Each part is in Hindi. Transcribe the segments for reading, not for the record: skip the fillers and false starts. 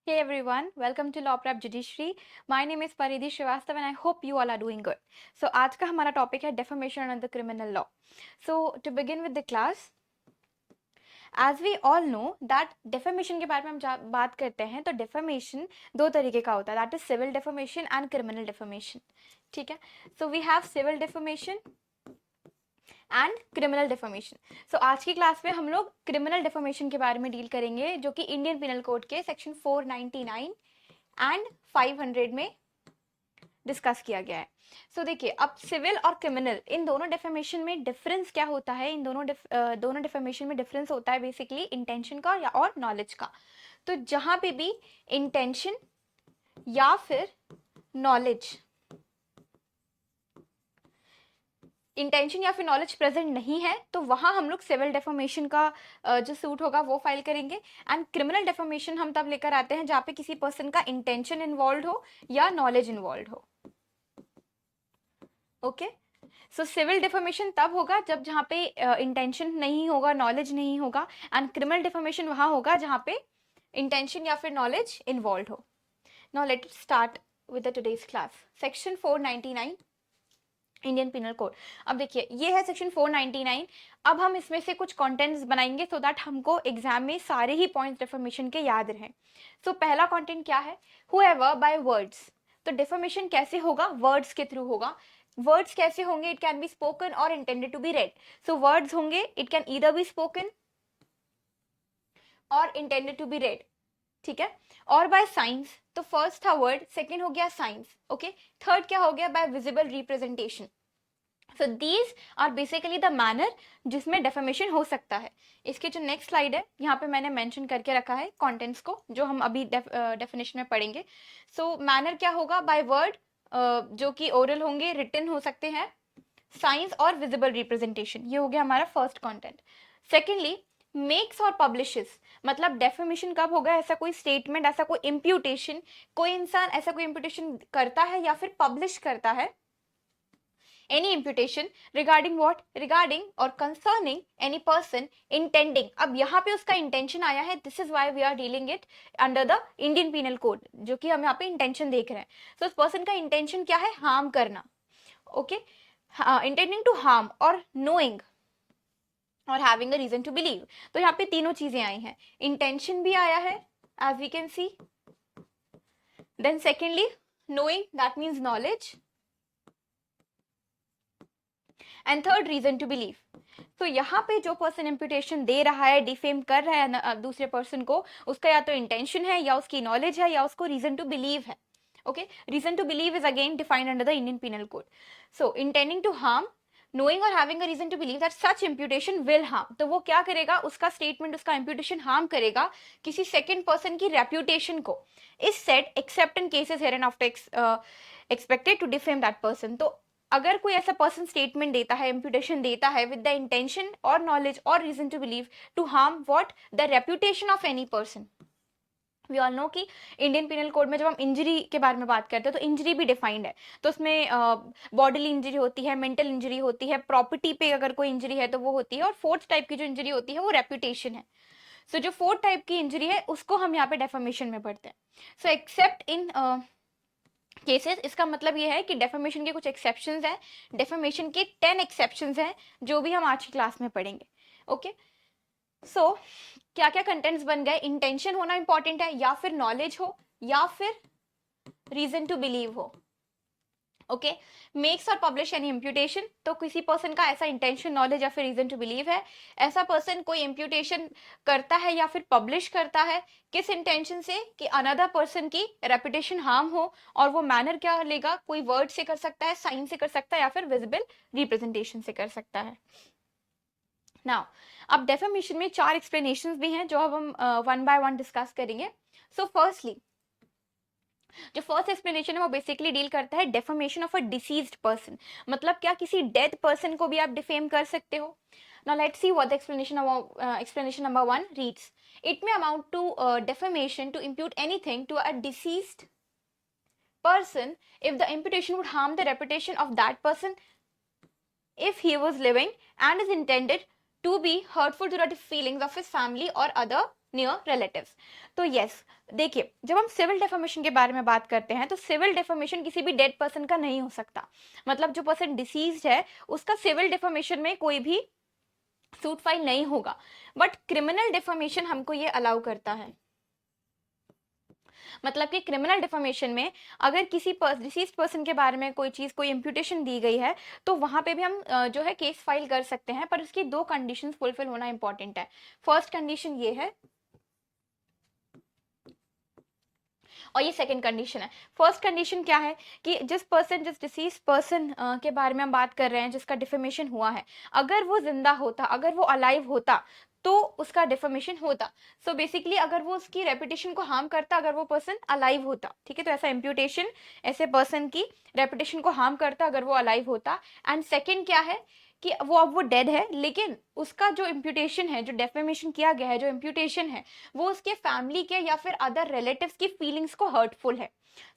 Hey everyone, welcome to Law Prep Judiciary. My name is Paridhi Srivastava and I hope you all are doing good. So आज का हमारा टॉपिक है defamation under criminal law. So to begin with the class, as we all know that defamation के बारे में हम बात करते हैं तो defamation दो तरीके का होता है, that is civil defamation and criminal defamation. ठीक है, so we have civil defamation and criminal defamation. So आज की क्लास में हम लोग क्रिमिनल डिफॉर्मेशन के बारे में डील करेंगे जो कि इंडियन पिनल कोड के सेक्शन 499 एंड 500 में डिस्कस किया गया है. सो देखिए, अब सिविल और क्रिमिनल इन दोनों डिफॉर्मेशन में डिफरेंस क्या होता है. इन दोनों डिफॉर्मेशन में डिफरेंस होता है बेसिकली इंटेंशन का या और नॉलेज का. तो जहां पे भी इंटेंशन या फिर नॉलेज इंटेंशन या फिर नॉलेज प्रेजेंट नहीं है तो वहां हम लोग सिविल डेफॉर्मेशन का जो सूट होगा वो फाइल करेंगे. एंड क्रिमिनल डेफॉर्मेशन हम तब लेकर आते हैं जहां पे किसी पर्सन का इंटेंशन इन्वॉल्व हो या नॉलेज इन्वॉल्व हो. ओके, सो सिविल डेफॉर्मेशन तब होगा जब जहां पे इंटेंशन नहीं होगा, नॉलेज नहीं होगा. एंड क्रिमिनल डेफॉर्मेशन वहां होगा जहां पे इंटेंशन या फिर नॉलेज इन्वॉल्व हो. Now let us start with the today's class. Section 499 Indian penal code. अब देखिए, ये है सेक्शन 499. अब हम इसमें से कुछ कंटेंट्स बनाएंगे सो दैट हमको एग्जाम में सारे ही पॉइंट्स डेफॉर्मेशन के याद रहें. सो पहला कंटेंट क्या है, हुएवर बाय वर्ड्स. तो डेफॉर्मेशन कैसे होगा, वर्ड्स के थ्रू होगा. वर्ड्स कैसे होंगे, it can be spoken or intended to be read. So words होंगे, it can either be spoken or intended to be read. ठीक है, और बाय साइंस. तो फर्स्ट था वर्ड, सेकेंड हो गया साइंस. ओके, थर्ड क्या हो गया, by visible representation. So these are basically the manner जिसमें डेफॉर्मेशन हो सकता है. इसके जो नेक्स्ट स्लाइड है यहाँ पे मैंने मेंशन करके रखा है कंटेंट्स को जो हम अभी डेफिनेशन में पढ़ेंगे. सो मैनर क्या होगा, बाय वर्ड जो कि ओरल होंगे, रिटन हो सकते हैं, साइंस और विजिबल रिप्रेजेंटेशन. ये हो गया हमारा फर्स्ट कंटेंट. सेकेंडली, मेक्स और पब्लिशेस. मतलब डेफॉर्मेशन कब होगा, ऐसा कोई स्टेटमेंट, ऐसा कोई इम्प्यूटेशन, कोई इंसान ऐसा कोई इम्प्यूटेशन करता है या फिर पब्लिश करता है. Any imputation regarding what, regarding or concerning any person intending. अब यहाँ पे उसका intention आया है, this is why we are dealing it under the Indian Penal Code, जो कि हम यहाँ पे intention देख रहे हैं. So उस person का intention क्या है, harm करना. Okay, intending to harm और knowing और having a reason to believe. तो यहाँ पे तीनों चीजें आई हैं, intention भी आया है as we can see, then secondly knowing, that means knowledge, and third reason to believe. तो यहाँ पे जो पर्सन इम्प्यूटेशन दे रहा है, डिफेम कर रहा है दूसरे पर्सन को, उसका या तो इंटेंशन है या उसकी नॉलेज है या उसको रीजन टू बिलीव है. Okay, reason to believe is again defined under the Indian penal code. So intending to harm, knowing or having a reason to believe that such imputation will harm. तो वो क्या करेगा, उसका स्टेटमेंट, उसका imputation हार्म करेगा किसी सेकेंड पर्सन की रेप्यूटेशन को. Is said except in cases hereinafter excepted to defame that person. तो अगर कोई ऐसा पर्सन स्टेटमेंट देता है, इम्प्यूटेशन देता है विद द इंटेंशन और नॉलेज और reason to believe to harm what, the reputation of any person. We all know कि इंडियन पिनल कोड में जब हम इंजरी के बारे में बात करते हैं तो इंजरी भी डिफाइंड है. तो उसमें बॉडीली इंजरी होती है, मेंटल इंजरी होती है, प्रॉपर्टी पे अगर कोई इंजरी है तो वो होती है, और फोर्थ टाइप की जो इंजरी होती है वो रेप्यूटेशन है. सो जो फोर्थ टाइप की इंजरी है उसको हम यहाँ पे डेफॉर्मेशन में पढ़ते हैं. सो एक्सेप्ट इन केसेस, इसका मतलब ये है कि डेफॉर्मेशन के कुछ एक्सेप्शंस हैं. डेफॉर्मेशन के 10 एक्सेप्शंस हैं जो भी हम आज की क्लास में पढ़ेंगे. ओके, सो क्या क्या कंटेंट्स बन गए, इंटेंशन होना इंपॉर्टेंट है, या फिर नॉलेज हो, या फिर रीजन टू बिलीव हो. ओके, मेक्स और पब्लिश एनी इम्प्यूटेशन. तो किसी पर्सन का ऐसा इंटेंशन, नॉलेज या फिर रीजन टू बिलीव है. ऐसा पर्सन कोई इम्प्यूटेशन करता है या फिर पब्लिश करता है, किस इंटेंशन से, कि अनदर पर्सन की रेपुटेशन हार्म हो. और वो मैनर क्या लेगा, कोई वर्ड से कर सकता है, साइन से कर सकता है, या फिर विजिबल रिप्रेजेंटेशन से कर सकता है. नाउ अब डेफॉर्मेशन में 4 एक्सप्लेनेशंस भी हैं जो अब हम वन बाय वन डिस्कस करेंगे. सो फर्स्टली, जो फर्स्ट एक्सप्लेनेशन है वो बेसिकली डील करता है डेफॉर्मेशन ऑफ अ डिसीज्ड पर्सन. मतलब क्या किसी डेड पर्सन को भी आप डिफेम कर सकते हो. Now let's see what the explanation number 1 reads. It may amount to defamation to impute anything to a deceased person if the imputation would harm the reputation of that person if he was living and is intended to be hurtful to the feelings of his family or other near relatives. तो यस, देखिए जब हम सिविल डेफेमेशन के बारे में बात करते हैं तो सिविल डेफेमेशन किसी भी डेड पर्सन का नहीं हो सकता। मतलब जो पर्सन डिसीज्ड है उसका सिविल डेफेमेशन में कोई भी सूट फाइल नहीं होगा, बट क्रिमिनल डेफेमेशन हमको ये अलाउ करता है। मतलब कि क्रिमिनल डिफॉर्मेशन में अगर किसी डिसीज्ड पर्सन के बारे में कोई चीज, कोई इम्प्यूटेशन दी गई है, तो वहां पे भी हम जो है केस फाइल कर सकते हैं, पर उसकी दो कंडीशंस फुलफिल होना इंपॉर्टेंट है। फर्स्ट कंडीशन ये है और ये सेकंड कंडीशन है। फर्स्ट कंडीशन क्या है कि जिस डिसीज पर्सन के बारे में हम बात कर रहे हैं, जिसका डिफेमेशन हुआ है, अगर वो जिंदा होता, अगर वो अलाइव होता, तो उसका डिफेमेशन होता। सो बेसिकली अगर वो उसकी रेपुटेशन को हार्म करता, अगर वो पर्सन अलाइव होता, ठीक है, तो ऐसा इम्प्यूटेशन ऐसे पर्सन की रेपुटेशन को हार्म करता अगर वो अलाइव होता। एंड सेकेंड क्या है कि वो अब वो डेड है, लेकिन उसका जो इम्प्यूटेशन है, जो डेफेमेशन किया गया है, जो इम्प्यूटेशन है, वो उसके फैमिली के या फिर अदर रिलेटिव्स की फीलिंग्स को हर्टफुल है।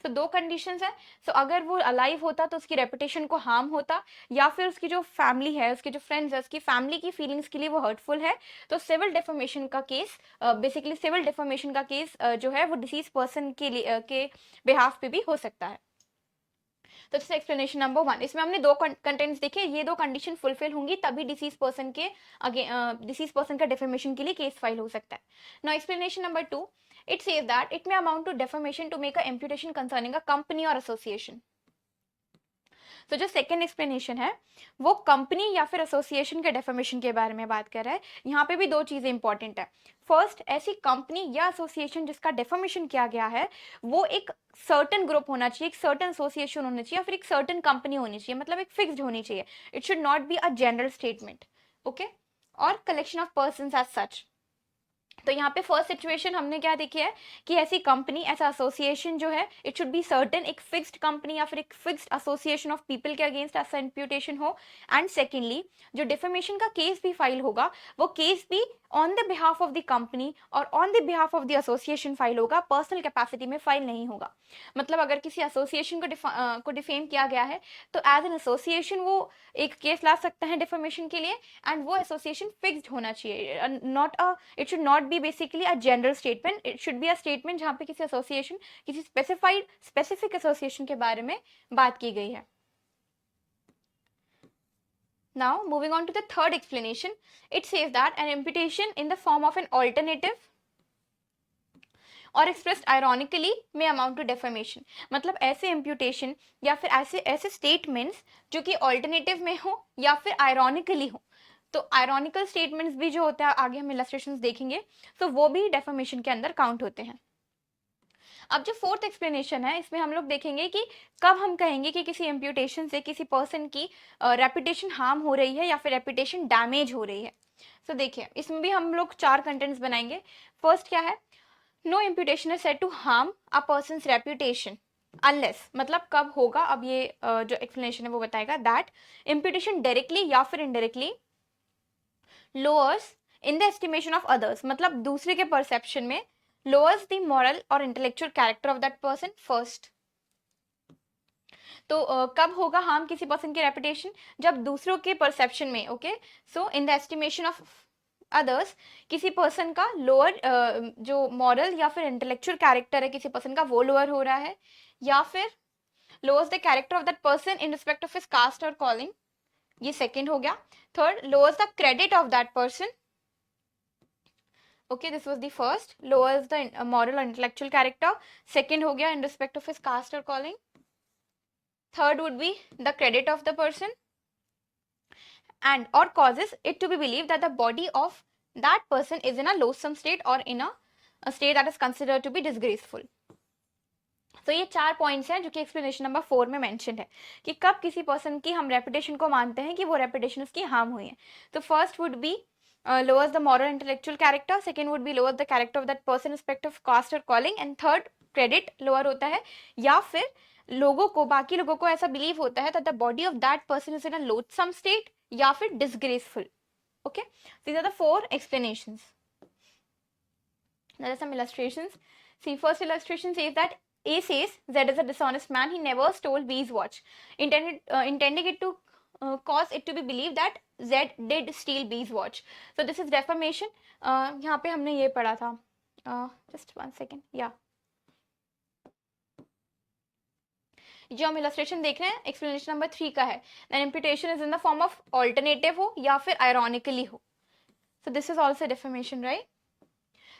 तो दो कंडीशंस है। सो अगर वो अलाइव होता तो उसकी रेपुटेशन को हार्म होता, या फिर उसकी जो फैमिली है, उसके जो फ्रेंड्स है, उसकी फैमिली की फीलिंग्स के लिए वो हर्टफुल है, तो सिविल डेफेमेशन का केस, बेसिकली सिविल डेफेमेशन का केस जो है वो डिसीज पर्सन के लिए के बिहाफ पे भी हो सकता है। तो दिस एक्सप्लेनेशन नंबर 1। इसमें हमने दो कंटेंट्स देखे, ये दो कंडीशन फुलफिल होंगी तभी डिसीज पर्सन के डिसीज पर्सन का डेफेमेशन के लिए केस फाइल हो सकता है। Now explanation number 2, it says that it may amount to defamation to make a imputation concerning a company or association। तो जो सेकेंड एक्सप्लेनेशन है वो कंपनी या फिर एसोसिएशन के डेफेमेशन के बारे में बात कर रहा है। यहाँ पे भी दो चीजें इंपॉर्टेंट है। फर्स्ट, ऐसी कंपनी या एसोसिएशन जिसका डेफेमेशन किया गया है वो एक सर्टन ग्रुप होना चाहिए, एक सर्टन एसोसिएशन होना चाहिए, या फिर एक सर्टन कंपनी होनी चाहिए, मतलब एक फिक्स्ड होनी चाहिए। It should not be a general statement, okay, or collection of persons as such. तो यहाँ पे फर्स्ट सिचुएशन हमने क्या देखी है कि ऐसी कंपनी, ऐसा एसोसिएशन जो है, इट शुड बी सर्टेन, एक फिक्स्ड कंपनी या फिर एक फिक्स्ड एसोसिएशन ऑफ पीपल के अगेंस्ट ऐसा इम्प्यूटेशन हो। एंड सेकेंडली, जो डिफेमेशन का केस भी फाइल होगा वो केस भी on the behalf of the company or on the behalf of the association file होगा, पर्सनल कैपेसिटी में फाइल नहीं होगा। मतलब अगर किसी एसोसिएशन को डिफेम किया गया है तो एज एन एसोसिएशन वो एक केस ला सकते हैं डिफेमेशन के लिए, एंड वो एसोसिएशन फिक्स्ड होना चाहिए, not a, it should not B basically a general statement, it should be a statement जहाँ पे किसी एसोसिएशन, किसी स्पेसिफिक एसोसिएशन के बारे में बात की गई है। Now moving on to the third explanation, it says that an imputation in the form of an alternative और एक्सप्रेस्ड आयरॉनिकली में अमाउंट टू डेफेमेशन। मतलब ऐसे इम्प्यूटेशन या फिर ऐसे ऐसे स्टेटमेंट्स जो कि ऑल्टरनेटिव में हो या फिर आयरॉनिकली हो। तो आयरॉनिकल स्टेटमेंट्स भी जो होता है, आगे हम इलस्ट्रेशंस देखेंगे, तो वो भी डेफेमेशन के अंदर काउंट होते हैं। अब जो फोर्थ एक्सप्लेनेशन है इसमें हम लोग देखेंगे कि कब हम कहेंगे कि किसी इम्प्यूटेशन से किसी पर्सन की रेपुटेशन हार्म हो रही है या फिर रेपुटेशन डैमेज हो रही है। तो देखिए इसमें भी हम लोग चार कंटेंट्स बनाएंगे। फर्स्ट क्या है, no imputation is said to harm a person's reputation unless, मतलब कब होगा, अब ये जो एक्सप्लेनेशन है वो बताएगा, दैट इम्प्यूटेशन डायरेक्टली या फिर indirectly lowers in the estimation of others, मतलब दूसरे के परसेप्शन में लोअर्स द मॉरल और intellectual character of that person first. तो कब होगा हार्म किसी पर्सन की रेपुटेशन, जब दूसरों के परसेप्शन में, okay, so in the estimation of others किसी पर्सन का लोअर जो मॉरल या फिर इंटेलेक्चुअल कैरेक्टर है किसी पर्सन का वो लोअर हो रहा है, या फिर lowers the character of that person in respect of his cast और कॉलिंग, ये सेकंड हो गया। Third, lowers the credit of that person, okay, this was the first, lowers the moral or intellectual character। second हो गया in respect of his caste or calling। third would be the credit of the person and or causes it to be believed that the body of that person is in a loathsome state or in a state that is considered to be disgraceful। तो ये चार पॉइंट्स हैं जो कि एक्सप्लेनेशन नंबर 4 में मेंशन है कि कब किसी पर्सन की हम रेपुटेशन को मानते हैं कि वो रेपुटेशन उसकी हार्म हुई है। तो first would be lowers the moral intellectual character, second would be lower the character of that person respect of caste or calling, and third credit lower होता है, या फिर लोगों को, बाकी लोगों को ऐसा बिलीव होता है that the body of that person is in a loathsome state या फिर disgraceful। okay, these are the four explanations। there are some illustrations। see, first illustration says that A says Z is a dishonest man, he never stole B's watch, intending it to cause it to be believed that Z did steal B's watch. So this is defamation. यहाँ पे हमने ये पढ़ा था, just one second, yeah. जो हम इलस्ट्रेशन देख रहे हैं एक्सप्लेनेशन नंबर 3 का है, an imputation is in the form of alternative हो या फिर आयरॉनिकली हो. So this is also defamation, right.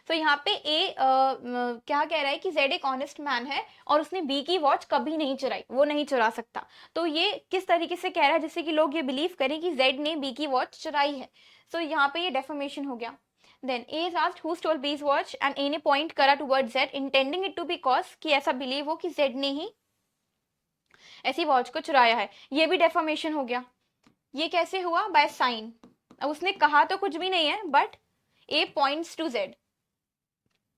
तो यहाँ पे ए क्या कह रहा है कि जेड एक ऑनेस्ट मैन है और उसने बी की वॉच कभी नहीं चुराई, वो नहीं चुरा सकता. तो ये किस तरीके से कह रहा है जिससे कि लोग ये बिलीव करें कि जेड ने बी की वॉच चुराई है. सो यहाँ पे ये डेफेमेशन हो गया. Then A is asked who stole B's watch and A ने पॉइंट करा toward Z intending it to be cause कि ऐसा बिलीव हो कि जेड ने ही ऐसी वॉच को चुराया है. ये भी डेफेमेशन हो गया. ये कैसे हुआ? By sign. अब उसने कहा तो कुछ भी नहीं है but A points to Z.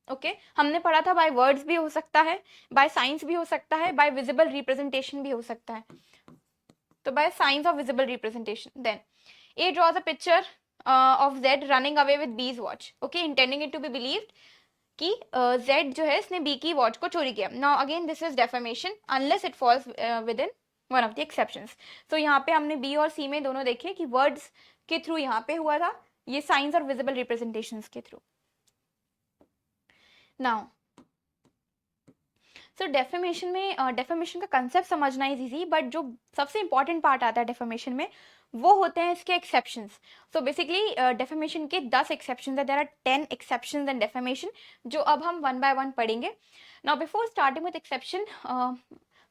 Okay, हमने पढ़ा था बाय वर्ड्स भी हो सकता है, बाय साइंस भी हो सकता है, बाय विजिबल रिप्रेजेंटेशन भी हो सकता है. तो by signs of visible representation. Then A draws a picture of Z running away with B's watch. Okay, intending it to be believed कि जेड जो है इसने बी की वॉच को चोरी किया. Now again this is defamation unless it falls within one of the exceptions. तो यहाँ पे हमने बी और सी में दोनों देखे कि वर्ड्स के थ्रू यहाँ पे हुआ था, ये साइंस और विजिबल रिप्रेजेंटेशंस के थ्रू. नाउ सो डेफेमेशन में डेफेमेशन का कंसेप्ट समझना इज इजी, बट जो सबसे इंपॉर्टेंट पार्ट आता है डेफेमेशन में वो होते हैं इसके एक्सेप्शंस. सो बेसिकली डेफेमेशन के 10 एक्सेप्शंस है. There are 10 exceptions in defamation जो अब हम वन बाय वन पढ़ेंगे. Now before starting with exception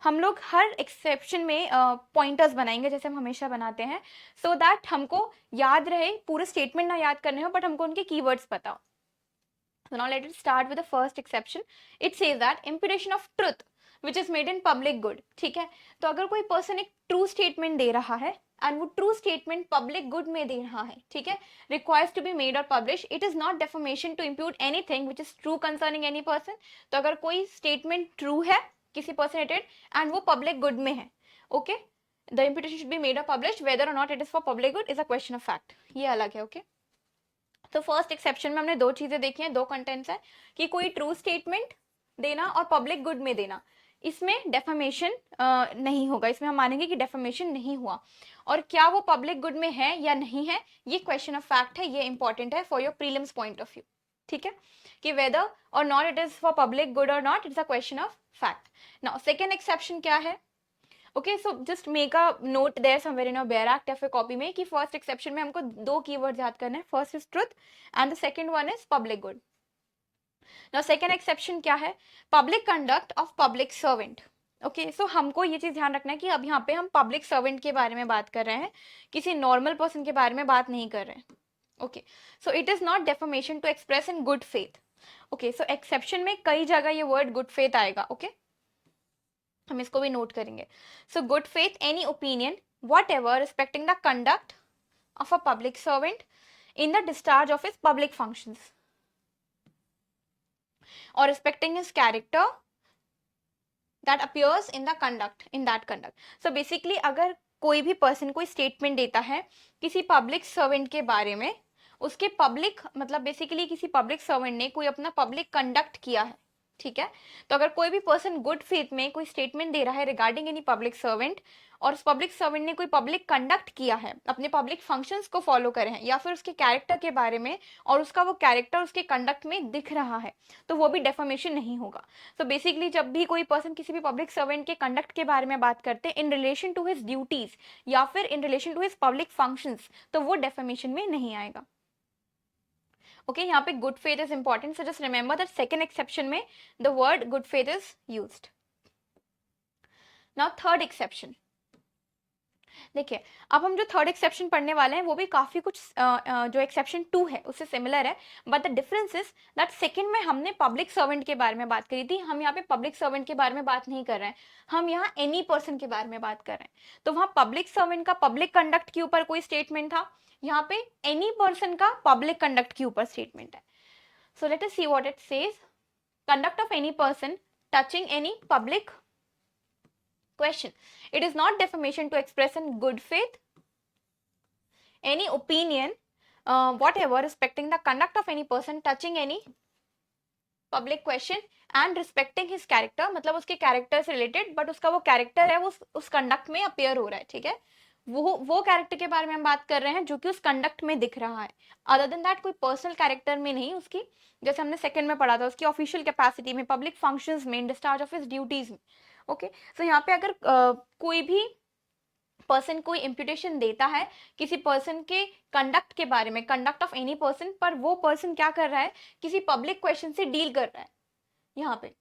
हम लोग हर एक्सेप्शन में पॉइंटर्स बनाएंगे जैसे हम हमेशा बनाते हैं, सो दैट हमको याद रहे, पूरे स्टेटमेंट ना याद करने हो बट हमको उनके कीवर्ड्स पता हो. So now let us start with the first exception. It says that imputation of truth which is made in public good. ठीक है, तो अगर कोई पर्सन एक ट्रू स्टेटमेंट दे रहा है एंड वो ट्रू स्टेटमेंट पब्लिक गुड में दे रहा है, ठीक है, रिक्वायर्स टू बी मेड और publish, it is not defamation to impute anything which is true concerning any person. तो अगर कोई स्टेटमेंट ट्रू है किसी पर्सन रिलेटेड एंड वो पब्लिक गुड में है, okay, the imputation should be made और publish whether or not it is for public good is a question of fact. ये अलग है. ओके, तो फर्स्ट एक्सेप्शन में हमने दो चीजें देखी हैं, दो कंटेंट्स है कि कोई ट्रू स्टेटमेंट देना और पब्लिक गुड में देना. इसमें डेफेमेशन नहीं होगा, इसमें हम मानेंगे कि डेफेमेशन नहीं हुआ. और क्या वो पब्लिक गुड में है या नहीं है ये क्वेश्चन ऑफ फैक्ट है, ये इंपॉर्टेंट है for your prelims point of view. ठीक है, कि whether or not it is for public good or not, it's a question of fact. Now second exception क्या है? Okay, so just make a note there somewhere in your बैराक या फिर कॉपी में कि फर्स्ट एक्सेप्शन में हमको दो कीवर्ड्स याद करना है. First is truth and the second one is public good. Now second exception क्या है? Public conduct of public servant. Okay, so हमको ये चीज ध्यान रखना है कि अब यहाँ पे हम पब्लिक सर्वेंट के बारे में बात कर रहे हैं, किसी नॉर्मल पर्सन के बारे में बात नहीं कर रहे हैं. Okay, so it is not defamation to express in good faith. Okay, so exception में कई जगह ये वर्ड गुड फेथ आएगा. ओके, हम इसको भी नोट करेंगे. So good faith any opinion whatever respecting the conduct of a public servant in the discharge of his public functions or respecting his character that appears in the conduct, in that conduct. So basically अगर कोई भी पर्सन कोई स्टेटमेंट देता है किसी पब्लिक सर्वेंट के बारे में, उसके पब्लिक मतलब बेसिकली किसी पब्लिक सर्वेंट ने कोई अपना पब्लिक कंडक्ट किया है, ठीक है, तो अगर कोई भी पर्सन गुड फेथ में कोई स्टेटमेंट दे रहा है रिगार्डिंग एनी पब्लिक सर्वेंट और उस पब्लिक सर्वेंट ने कोई पब्लिक कंडक्ट किया है, अपने पब्लिक फंक्शंस को फॉलो करे हैं या फिर उसके कैरेक्टर के बारे में और उसका वो कैरेक्टर उसके कंडक्ट में दिख रहा है, तो वो भी डेफेमेशन नहीं होगा. तो बेसिकली जब भी कोई पर्सन किसी भी पब्लिक सर्वेंट के कंडक्ट के बारे में बात करते हैं in relation to his duties या फिर in relation to his public functions, तो वो डेफेमेशन में नहीं आएगा. ओके, यहाँ पे good faith is important, so just remember that second exception में the word good faith is used. Now third exception देखिए, अब हम जो थर्ड एक्सेप्शन पढ़ने वाले हैं वो भी काफी कुछ जो एक्सेप्शन 2 है उससे सिमिलर है, but the difference is that second में हमने पब्लिक सर्वेंट के बारे में बात करी थी, हम यहाँ पे पब्लिक सर्वेंट के बारे में बात नहीं कर रहे हैं, हम यहाँ एनी पर्सन के बारे में बात कर रहे हैं. तो वहाँ पब्लिक सर्वेंट का पब्लिक कंडक्ट के ऊपर कोई स्टेटमेंट था, यहाँ पे एनी पर्सन का पब्लिक कंडक्ट के ऊपर स्टेटमेंट है. So let us see what it says. Conduct of any person touching any public question. It is not defamation to express in good faith any opinion whatever respecting the conduct of any person touching any public question and respecting his character, मतलब उसके कैरेक्टर से रिलेटेड बट उसका वो कैरेक्टर है वो उस कंडक्ट में अपेयर हो रहा है, ठीक है, वो कैरेक्टर के बारे में हम बात कर रहे हैं जो कि उस कंडक्ट में दिख रहा है, अदर देन दैट कोई पर्सनल कैरेक्टर में नहीं, उसकी जैसे हमने सेकंड में पढ़ा था उसकी ऑफिशियल कैपेसिटी में, पब्लिक फंक्शंस में, डिस्चार्ज ऑफ हिज ड्यूटीज में। ओके, सो यहाँ पे अगर कोई भी पर्सन कोई इम्प्यूटेशन देता है किसी पर्सन के कंडक्ट के बारे में, कंडक्ट ऑफ एनी पर्सन, पर वो पर्सन क्या कर रहा है, किसी पब्लिक क्वेश्चन से डील कर रहा है यहाँ पे।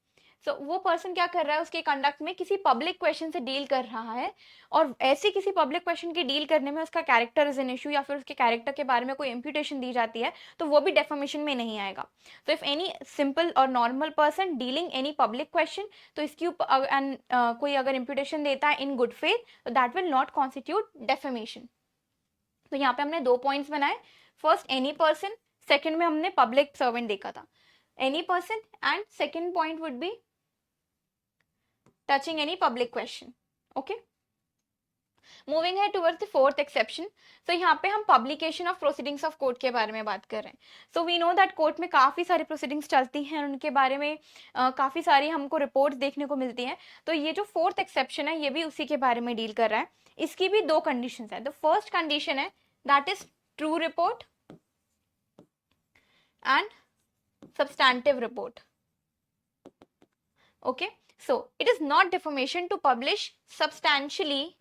वो पर्सन क्या कर रहा है, उसके कंडक्ट में किसी पब्लिक क्वेश्चन से डील कर रहा है, और ऐसे किसी पब्लिक क्वेश्चन की डील करने में उसका कैरेक्टर इज एन इशू, या फिर उसके कैरेक्टर के बारे में कोई इम्प्यूटेशन दी जाती है, तो वो भी डेफामेशन में नहीं आएगा। तो इफ एनी सिंपल और normal person dealing any public question, तो इसके ऊपर कोई अगर इम्प्यूटेशन देता है इन गुड फेथ, तो that will not constitute defamation. तो यहाँ पे हमने 2 पॉइंट्स बनाए, फर्स्ट एनी पर्सन, सेकंड में हमने पब्लिक सर्वेंट देखा था, any person, and second point would be touching any public question. Okay, moving ahead towards the fourth exception. So यहाँ पे हम publication of proceedings of court के बारे में बात कर रहे हैं. So we know that court में काफ़ी सारी proceedings चलती हैं, उनके बारे में काफ़ी सारी हमको reports देखने को मिलती हैं. तो ये जो fourth exception है ये भी उसी के बारे में डील कर रहा है. इसकी भी 2 conditions है. The first condition है that is true report and substantive report. Okay, so it is not defamation to publish substantially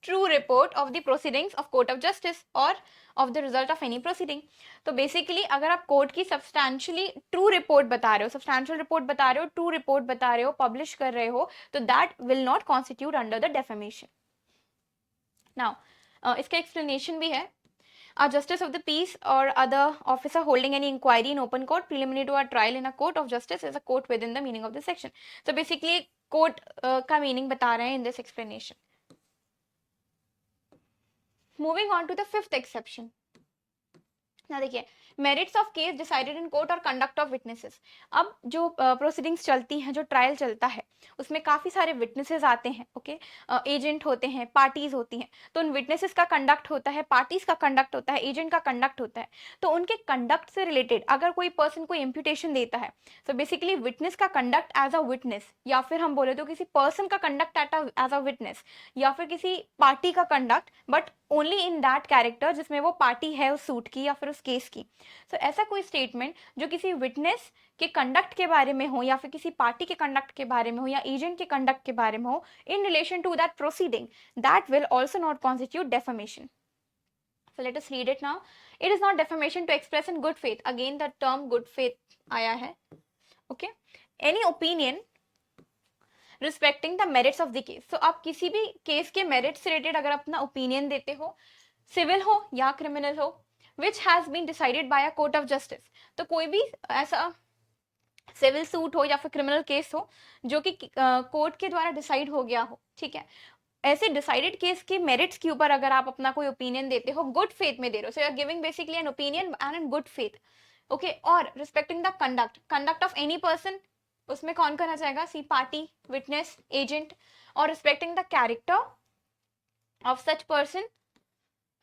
true report of the proceedings of court of justice or of the result of any proceeding. तो basically अगर आप कोर्ट की substantially true report बता रहे हो, substantial report बता रहे हो, true report बता रहे हो, publish कर रहे हो, तो that will not constitute under the defamation. Now इसका explanation भी है. A justice of the peace or other officer holding any inquiry in open court preliminary to a trial in a court of justice is a court within the meaning of this section. So basically court का meaning बता रहे हैं in this explanation. Moving on to the fifth exception. ना देखिए, merits of case decided in court और कंडक्ट ऑफ विटनेसेस. अब जो प्रोसीडिंग्स चलती हैं, जो ट्रायल चलता है, उसमें काफ़ी सारे विटनेसेस आते हैं. ओके, एजेंट होते हैं, पार्टीज होती हैं. तो उन विटनेसेस का कंडक्ट होता है, पार्टीज का कंडक्ट होता है, एजेंट का कंडक्ट होता है. तो उनके कंडक्ट से रिलेटेड अगर कोई पर्सन कोई इम्प्यूटेशन देता है, तो बेसिकली विटनेस का कंडक्ट एज अ विटनेस, या फिर हम बोले तो किसी पर्सन का कंडक्ट एज अ विटनेस, या फिर किसी पार्टी का conduct, but only in that character जिसमें वो पार्टी है उस सूट की या फिर उस केस की. सो ऐसा कोई स्टेटमेंट जो किसी विटनेस के कंडक्ट के बारे में हो, या फिर किसी पार्टी के कंडक्ट के बारे में हो, या एजेंट के कंडक्ट के बारे में हो in relation to that proceeding, that will also not constitute defamation. So let us read it now. It is not defamation to express in good faith. Again the term good faith आया है. Okay, any opinion respecting the merits of the case. तो आप किसी भी केस के मेरिट्स से रिलेटेड अगर अपना ओपिनियन देते हो, सिविल हो या क्रिमिनल हो, which has been decided by a court of justice. तो कोई भी ऐसा सिविल सूट हो या फिर क्रिमिनल केस हो जो कि कोर्ट के द्वारा डिसाइड हो गया हो, ठीक है, ऐसे डिसाइडेड केस के मेरिट्स के ऊपर अगर आप अपना कोई ओपिनियन देते हो, गुड फेथ में दे रहे हो, so you are giving basically an opinion and in good faith. Okay, or respecting the conduct of any person, उसमें कौन करना चाहेगा, see party, witness, agent, or respecting the character of such person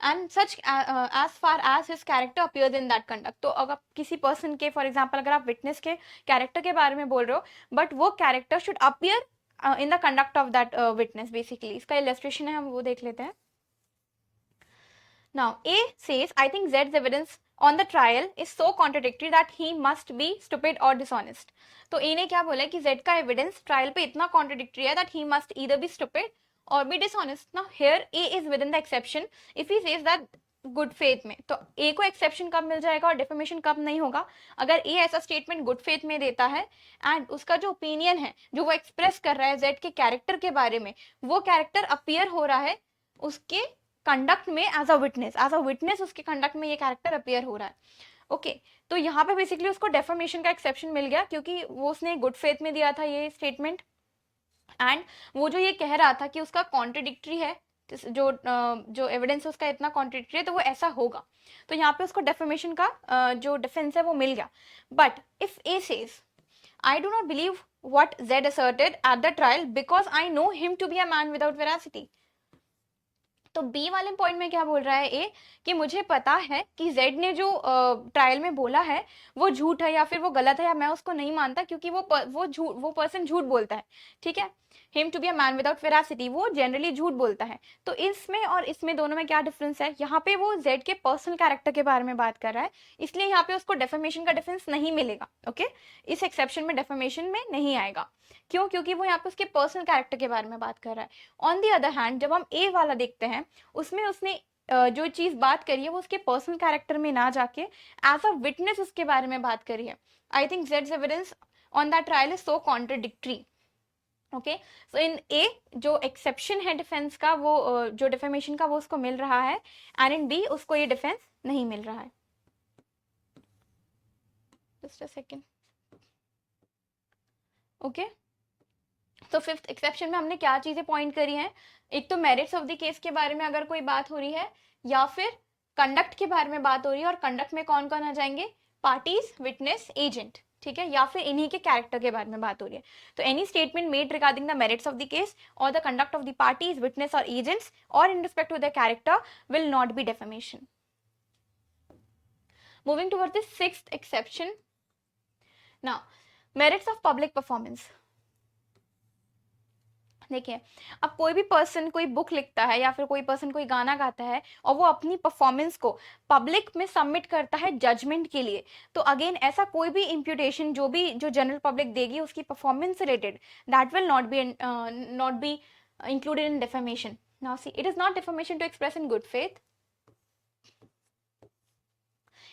and such as far as his character appears in that conduct. तो अगर किसी पर्सन के, फॉर एग्जाम्पल अगर आप विटनेस के कैरेक्टर के बारे में बोल रहे हो, बट वो character should appear in the conduct of that witness. Basically इसका इलस्ट्रेशन है, हम वो देख लेते हैं. Now A says, I think Z's evidence on the trial is so contradictory that he must be stupid or dishonest. तो A ने क्या बोला कि Z का एविडेंस ट्रायल पे इतना कॉन्ट्रडिक्टरी है that he must either be stupid or be dishonest. Now here A is within the exception if he says that good faith में. तो A को एक्सेप्शन कब मिल जाएगा और डेफेमेशन कब नहीं होगा, अगर A ऐसा स्टेटमेंट गुड फेथ में देता है एंड उसका जो ओपिनियन है जो वो एक्सप्रेस कर रहा है Z के कैरेक्टर के बारे में, वो कैरेक्टर अपीयर हो रहा है उसके कंडक्ट में एज अ विटनेस उसके कंडक्ट में ये कैरेक्टर अपीयर हो रहा है. ओके, तो यहाँ पे बेसिकली उसको डेफर्मेशन का एक्सेप्शन मिल गया क्योंकि वो उसने गुड फेथ में दिया था ये स्टेटमेंट, एंड वो जो ये कह रहा था कि उसका कॉन्ट्रडिक्टरी है, जो एविडेंस उसका इतना कॉन्ट्रडिक्टरी है, तो वो ऐसा होगा. तो यहाँ पे उसको डेफर्मेशन का जो डिफेंस है वो मिल गया. But if A says, I do not believe what Z asserted at the trial because I know him to be a man without veracity. तो बी वाले पॉइंट में क्या बोल रहा है ए, कि मुझे पता है कि जेड ने जो ट्रायल में बोला है वो झूठ है या फिर वो गलत है, या मैं उसको नहीं मानता क्योंकि वो पर्सन झूठ बोलता है, ठीक है। Him to be a man without veracity, वो जनरली झूठ बोलता है। तो इसमें और इसमें दोनों में क्या डिफरेंस है, यहाँ पे वो जेड के पर्सनल कैरेक्टर के बारे में बात कर रहा है, इसलिए यहाँ पे उसको डेफेमेशन का डिफरेंस नहीं मिलेगा, ओके। इस एक्सेप्शन में डेफेमेशन में नहीं आएगा, क्यों, क्योंकि वो यहाँ पे उसके पर्सनल कैरेक्टर के बारे में बात कर रहा है। ऑन दी अदर हैंड जब हम ए वाला देखते हैं, उसमें उसने जो चीज बात करी है वो उसके पर्सनल कैरेक्टर में ना जाके एज अ विटनेस उसके बारे में बात करी है। आई थिंक जेड्स evidence on that trial is so contradictory, okay. So in a जो एक्सेप्शन है डिफेंस का, वो जो डिफेमेशन का वो उसको मिल रहा है, एंड इन बी उसको ये डिफेंस नहीं मिल रहा है। Just a second, okay. तो फिफ्थ एक्सेप्शन में हमने क्या चीजें पॉइंट करी हैं, एक तो मेरिट्स ऑफ द केस के बारे में अगर कोई बात हो रही है, या फिर कंडक्ट के बारे में बात हो रही है, और कंडक्ट में कौन कौन आ जाएंगे, पार्टीज, विटनेस, एजेंट, ठीक है, या फिर इन्हीं के कैरेक्टर के बारे में बात हो रही है। तो any statement made regarding the merits of the case or the conduct of the parties, witness or agents or in respect to the character will not be defamation. Moving towards the sixth exception, now merits of public performance. देखिए, अब कोई भी पर्सन कोई बुक लिखता है या फिर कोई पर्सन कोई गाना गाता है और वो अपनी परफॉर्मेंस को पब्लिक में सबमिट करता है जजमेंट के लिए, तो अगेन ऐसा कोई भी इम्प्यूटेशन जो जनरल पब्लिक देगी उसकी परफॉर्मेंस से related, that will not be included in defamation. Now see, it is not defamation to express in good faith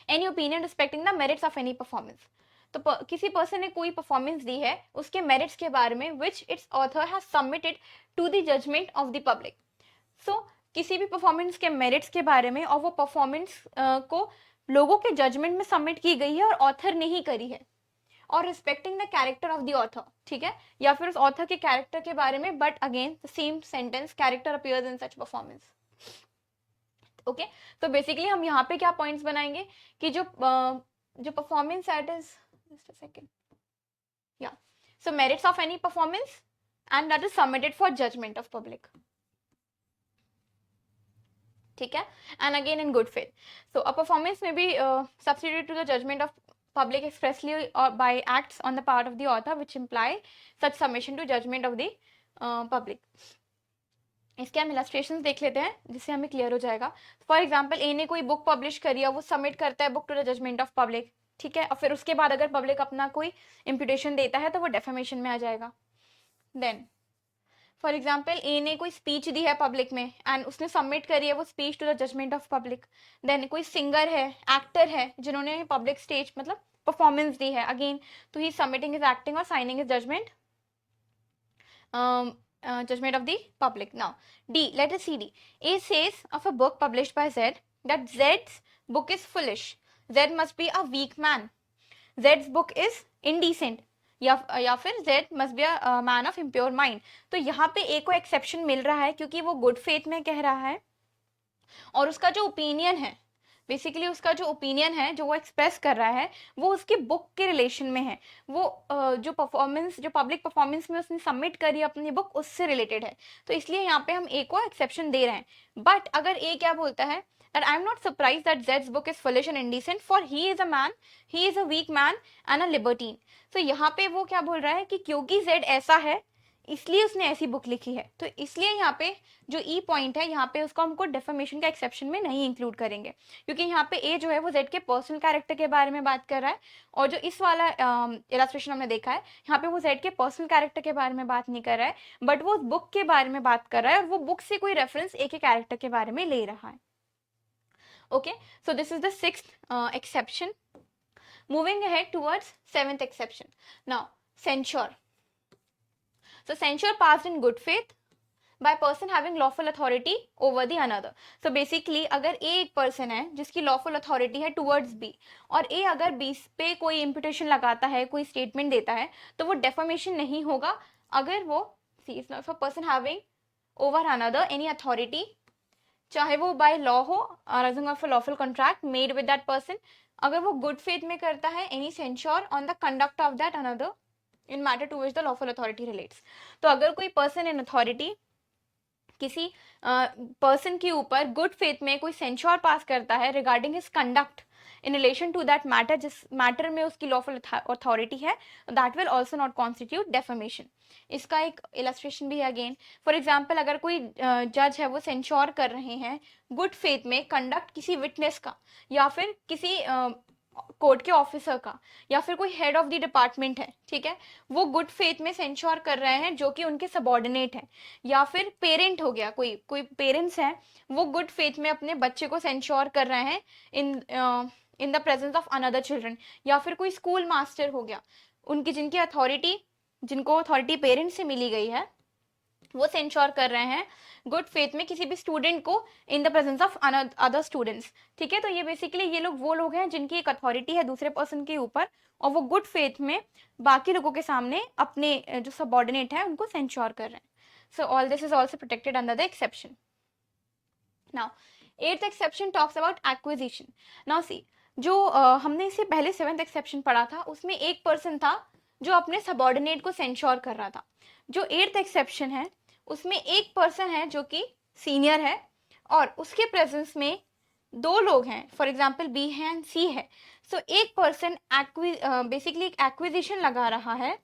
any opinion respecting the merits of any performance. तो किसी पर्सन ने कोई परफॉर्मेंस दी है उसके मेरिट्स के बारे में which its author has submitted to the judgment of the public. So किसी भी परफॉर्मेंस के मेरिट्स के बारे में, और वो परफॉर्मेंस को लोगों के जजमेंट में सबमिट की गई है और ऑथर ने ही करी है, और respecting the character of the author, ठीक है, या फिर उस ऑथर के कैरेक्टर के बारे में, but again the same sentence, character appears in such performance, okay. तो बेसिकली हम यहाँ पे क्या पॉइंट्स बनाएंगे कि जो performance at is, just a second, yeah, so merits of any performance and that is submitted for judgment of public, ठीक है, and again in good faith, so a performance may be substituted to the judgment of public expressly or by acts on the part of the author which imply such submission to judgment of the public। इसके हम इलस्ट्रेशन देख लेते हैं जिससे हमें क्लियर हो जाएगा। फॉर एग्जाम्पल, ए ने कोई बुक पब्लिश करी है, वो सबमिट करता है book to the judgment of public, ठीक है, और फिर उसके बाद अगर पब्लिक अपना कोई इम्प्यूटेशन देता है तो वो डेफेमेशन में आ जाएगा। देन फॉर एग्जाम्पल, ए ने कोई स्पीच दी है पब्लिक में एंड उसने सबमिट करी है वो speech to the judgment of public. Then कोई सिंगर है, एक्टर है, जिन्होंने पब्लिक स्टेज मतलब परफॉर्मेंस दी है, अगेन तो ही सबमिटिंग इज एक्टिंग और singing is judgment judgment of the public. Now, D, let us see D. A says of a book published by Z that Z's book is foolish. Z must be a weak man. Z's book is indecent. या फिर Z must be a man of impure mind. तो यहाँ पे A को एक्सेप्शन मिल रहा है क्योंकि वो गुड फेथ में कह रहा है, और उसका जो ओपिनियन है, बेसिकली उसका जो ओपिनियन है जो वो एक्सप्रेस कर रहा है वो उसके बुक के रिलेशन में है, वो जो पब्लिक परफॉर्मेंस में उसने सबमिट करी अपनी बुक उससे रिलेटेड है, तो इसलिए यहाँ पे हम ए को एक्सेप्शन दे रहे हैं। बट अगर ए क्या बोलता है, that I am not surprised that Zed's book is foolish and indecent, for he is a man, he is a weak man and a libertine। तो यहाँ पे वो क्या बोल रहा है कि क्योंकि Z ऐसा है इसलिए उसने ऐसी बुक लिखी है, तो इसलिए यहाँ पे जो ई पॉइंट है यहाँ पे उसको हमको डेफर्मेशन का एक्सेप्शन में नहीं इंक्लूड करेंगे, क्योंकि यहाँ पे ए जो है वो जेड के पर्सनल कैरेक्टर के बारे में बात कर रहा है, और जो इस वाला इलस्ट्रेशन हमने देखा है यहाँ पे वो जेड के पर्सनल कैरेक्टर के बारे में बात नहीं कर रहा है, बट वो बुक के बारे में बात कर रहा है और वो बुक से कोई रेफरेंस ए के कैरेक्टर के बारे में ले रहा है। Okay, so this is the sixth exception. Moving ahead towards seventh exception, now censure. So censure passed in good faith by person having lawful authority over the another. So basically अगर A एक person है जिसकी lawful authority है towards B, और A अगर B पे कोई imputation लगाता है, कोई statement देता है, तो वो defamation नहीं होगा अगर वो see if a person having over another any authority, चाहे वो by law हो arising of a lawful contract made with that person, अगर वो good faith में करता है any censure on the conduct of that another in matter to which the lawful authority relates। तो अगर कोई person in authority किसी पर्सन के ऊपर गुड फेथ में कोई सेंश्योर पास करता है regarding his conduct in relation to that matter, जिस मैटर में उसकी लॉफुल अथॉरिटी है, that will also not constitute defamation. इसका एक इलस्ट्रेशन भी है अगेन। फॉर एग्जाम्पल, अगर कोई जज है वो सेंश्योर कर रहे हैं गुड फेथ में कंडक्ट किसी विटनेस का, या फिर किसी कोर्ट के ऑफिसर का, या फिर कोई हेड ऑफ द डिपार्टमेंट है, ठीक है, वो गुड फेथ में सेंश्योर कर रहे हैं जो कि उनके सबॉर्डिनेट है, या फिर पेरेंट हो गया, कोई कोई पेरेंट्स हैं वो गुड फेथ में अपने बच्चे को सेंश्योर कर रहे हैं in the presence of another children, या फिर कोई स्कूल मास्टर हो गया, उनकी जिनको अथॉरिटी पेरेंट्स से मिली गई है, वो सेंश्योर कर रहे हैं गुड फेथ में किसी भी स्टूडेंट को in the presence of other students, ठीक है। तो ये बेसिकली ये लोग वो लोग हैं जिनकी एक अथॉरिटी है दूसरे पर्सन के ऊपर, और वो गुड फेथ में बाकी लोगों के सामने अपने जो सबऑर्डिनेट है उनको सेंश्योर कर रहे हैं। So all this is also protected under the exception. Now 8th exception talks about acquisition. Now see, जो हमने इससे पहले 7th एक्सेप्शन पढ़ा था उसमें एक पर्सन था जो अपने सबऑर्डिनेट को सेंश्योर कर रहा था। जो 8th एक्सेप्शन है उसमें एक पर्सन है जो कि सीनियर है और उसके प्रेजेंस में दो लोग हैं, फॉर एग्जाम्पल बी है एंड सी है। सो एक पर्सन बेसिकली एक एक्विजिशन लगा रहा है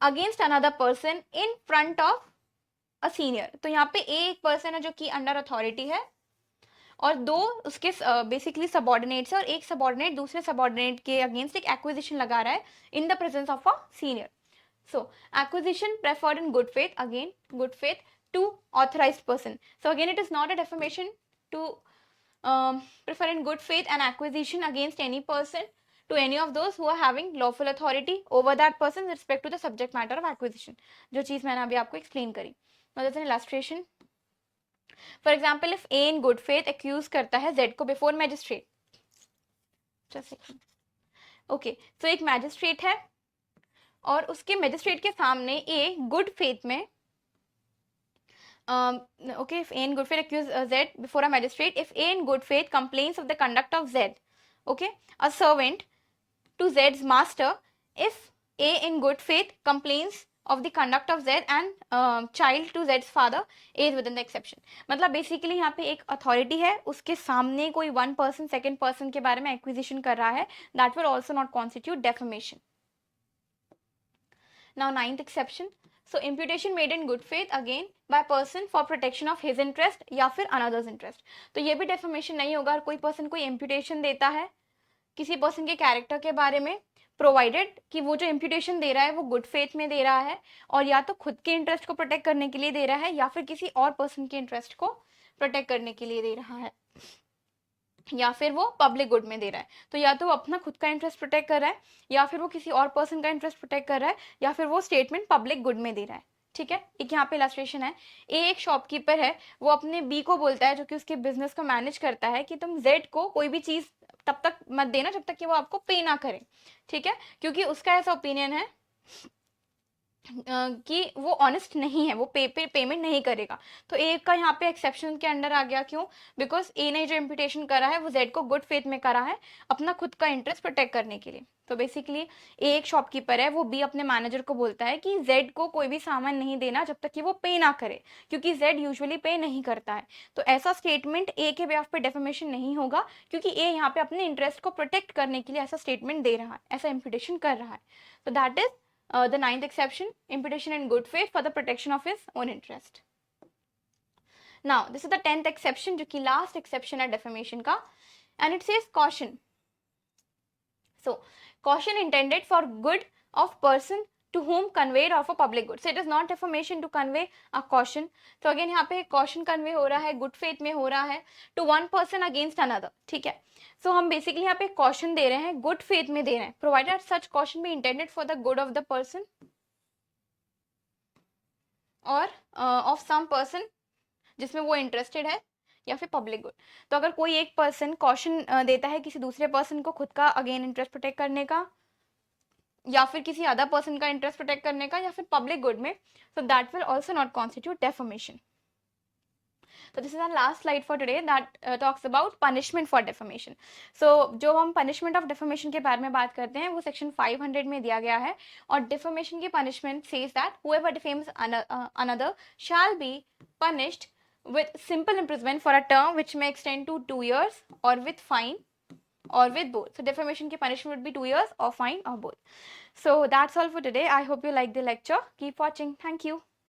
against another person in front of a senior. तो यहाँ पे एक पर्सन है जो कि अंडर अथॉरिटी है और दो उसके बेसिकली सबऑर्डिनेट्स है, और एक सबऑर्डिनेट दूसरे सबऑर्डिनेट के अगेंस्ट एक एक्विजिशन लगा रहा है in the presence of a senior. So acquisition preferred in good faith, again good faith to authorized person. So again it is not a defamation to prefer in good faith an acquisition against any person to any of those who are having lawful authority over that person with respect to the subject matter of acquisition, जो चीज मैंने अभी आपको explain करी। Now that's an illustration. For example, if A in good faith accuse करता है Z को before magistrate, just a second. Okay, so एक magistrate है और उसके मैजिस्ट्रेट के सामने ए गुड फेथ में okay, if A in good faith accuse Z before a magistrate, if A in good faith complains of the conduct of Z, okay, a servant to Z's master, if A in good faith complains of the conduct of Z and child to Z's father, A is within the exception. मतलब बेसिकली यहाँ पे एक अथॉरिटी है उसके सामने कोई वन पर्सन सेकेंड पर्सन के बारे में एक्विजिशन कर रहा है, that will also not constitute defamation. Now 9th exception. So imputation made in good faith again by person for protection of his interest या फिर another's interest. तो ये भी defamation नहीं होगा। कोई पर्सन कोई imputation देता है किसी पर्सन के कैरेक्टर के बारे में, प्रोवाइडेड कि वो जो imputation दे रहा है वो गुड फेथ में दे रहा है और या तो खुद के इंटरेस्ट को प्रोटेक्ट करने के लिए दे रहा है या फिर किसी और पर्सन के इंटरेस्ट को प्रोटेक्ट करने के लिए दे रहा है, या फिर वो पब्लिक गुड में दे रहा है। तो या तो वो अपना खुद का इंटरेस्ट प्रोटेक्ट कर रहा है या फिर वो किसी और पर्सन का इंटरेस्ट प्रोटेक्ट कर रहा है या फिर वो स्टेटमेंट पब्लिक गुड में दे रहा है, ठीक है। एक यहाँ पे इलस्ट्रेशन है, ए एक शॉपकीपर है, वो अपने बी को बोलता है जो कि उसके बिजनेस को मैनेज करता है कि तुम जेड को कोई भी चीज तब तक मत देना जब तक कि वो आपको पे ना करे, ठीक है, क्योंकि उसका ऐसा ओपिनियन है कि वो ऑनेस्ट नहीं है, वो पेमेंट नहीं करेगा। तो ए का यहाँ पे एक्सेप्शन के अंडर आ गया, क्यों? बिकॉज ए ने जो इम्पिटेशन करा है वो जेड को गुड फेथ में करा है अपना खुद का इंटरेस्ट प्रोटेक्ट करने के लिए। तो बेसिकली ए एक शॉपकीपर है, वो बी अपने मैनेजर को बोलता है कि जेड को कोई भी सामान नहीं देना जब तक कि वो पे ना करे, क्योंकि जेड यूजुअली पे नहीं करता है। तो ऐसा स्टेटमेंट ए के बिहाफ पे डेफेमेशन नहीं होगा, क्योंकि ए यहाँ पे अपने इंटरेस्ट को प्रोटेक्ट करने के लिए ऐसा स्टेटमेंट दे रहा है, ऐसा इम्पिटेशन कर रहा है। तो that is the 9th exception, imputation in good faith for the protection of his own interest. Now this is the 10th exception जो कि last exception है defamation का, and it says caution. So caution intended for good of person to whom conveyed of a public good. So it is not defamation to convey a caution. तो again यहाँ पे caution convey हो रहा है, good faith में हो रहा है to one person against another, ठीक है। So हम basically यहाँ पे caution दे रहे हैं, good faith में दे रहे हैं, provided such caution be intended for the good of the person or of some person जिसमें वो interested है या फिर पब्लिक गुड। तो अगर कोई एक पर्सन कॉशन देता है किसी दूसरे पर्सन को खुद का अगेन इंटरेस्ट प्रोटेक्ट करने का या फिर किसी अदर पर्सन का इंटरेस्ट प्रोटेक्ट करने का या फिर पब्लिक गुड में, so that will also not constitute defamation. So this is our last slide for today that talks about punishment for defamation. So जो हम punishment of defamation के बारे में बात करते हैं वो section 500 में दिया गया है और defamation की punishment says that whoever defames another shall be punished with simple imprisonment for a term which may extend to 2 years or with fine or with both. So defamation ki punishment would be 2 years or fine or both. So that's all for today. I hope you like the lecture. Keep watching. Thank you.